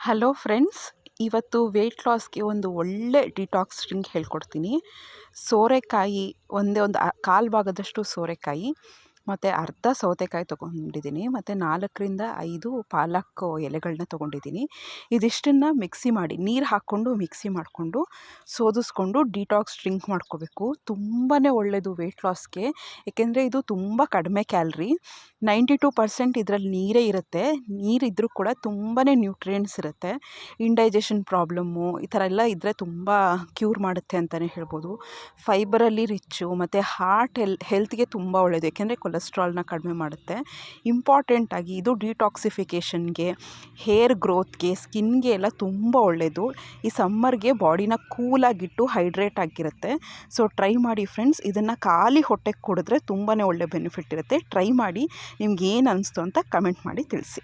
Hello friends, ಇವತ್ತು weight ಲಾಸ್ಗೆ ಒಂದು ಒಳ್ಳೆ ಡಿಟಾಕ್ಸ್ ಡ್ರಿಂಕ್ ಹೇಳ್ಕೊಡ್ತೀನಿ. ಸೋರೆಕಾಯಿ ಒಂದೇ ಒಂದು ಕಾಲು ಭಾಗದಷ್ಟು ಸೋರೆಕಾಯಿ ಮತ್ತು ಅರ್ಧ ಸೌತೆಕಾಯಿ ತೊಗೊಂಡಿದ್ದೀನಿ ಮತ್ತು 4ರಿಂದ 5 ಪಾಲಕ್ ಎಲೆಗಳನ್ನ ತೊಗೊಂಡಿದ್ದೀನಿ. ಇದಿಷ್ಟನ್ನು ಮಿಕ್ಸಿ ಮಾಡಿ ನೀರು ಹಾಕ್ಕೊಂಡು ಮಿಕ್ಸಿ ಮಾಡಿಕೊಂಡು ಸೋದಿಸ್ಕೊಂಡು ಡಿಟಾಕ್ಸ್ ಡ್ರಿಂಕ್ ಮಾಡ್ಕೋಬೇಕು. ತುಂಬಾ ಒಳ್ಳೆಯದು ವೆಯ್ಟ್ ಲಾಸ್ಗೆ, ಏಕೆಂದರೆ ಇದು ತುಂಬ ಕಡಿಮೆ ಕ್ಯಾಲ್ರಿ. 92% ಇದರಲ್ಲಿ ನೀರೇ ಇರುತ್ತೆ. ನೀರಿದ್ದರೂ ಕೂಡ ತುಂಬಾ ನ್ಯೂಟ್ರಿಯೆಂಟ್ಸ್ ಇರುತ್ತೆ. ಇಂಡೈಜೆಷನ್ ಪ್ರಾಬ್ಲಮ್ಮು ಈ ಥರ ಎಲ್ಲ ಇದ್ದರೆ ತುಂಬ ಕ್ಯೂರ್ ಮಾಡುತ್ತೆ ಅಂತಲೇ ಹೇಳ್ಬೋದು. ಫೈಬರಲ್ಲಿ ರಿಚ್ಚು ಮತ್ತು ಹಾರ್ಟ್ ಹೆಲ್ತ್ಗೆ ತುಂಬ ಒಳ್ಳೆಯದು, ಏಕೆಂದರೆ ಕೊಲೆಸ್ಟ್ರಾಲ್ನ ಕಡಿಮೆ ಮಾಡುತ್ತೆ. ಇಂಪಾರ್ಟೆಂಟಾಗಿ ಇದು ಡಿಟಾಕ್ಸಿಫಿಕೇಷನ್ಗೆ, ಹೇರ್ ಗ್ರೋತ್ಗೆ, ಸ್ಕಿನ್ಗೆ ಎಲ್ಲ ತುಂಬ ಒಳ್ಳೆಯದು. ಈ ಸಮ್ಮರ್ಗೆ ಬಾಡಿನ ಕೂಲಾಗಿಟ್ಟು ಹೈಡ್ರೇಟ್ ಆಗಿರುತ್ತೆ. ಸೊ ಟ್ರೈ ಮಾಡಿ ಫ್ರೆಂಡ್ಸ್, ಇದನ್ನು ಖಾಲಿ ಹೊಟ್ಟೆಗೆ ಕುಡಿದ್ರೆ ತುಂಬಾ ಒಳ್ಳೆ ಬೆನಿಫಿಟ್ ಇರುತ್ತೆ. ಟ್ರೈ ಮಾಡಿ, ನಿಮ್ಗೆ ಏನು ಅನಿಸ್ತು ಅಂತ ಕಮೆಂಟ್ ಮಾಡಿ ತಿಳಿಸಿ.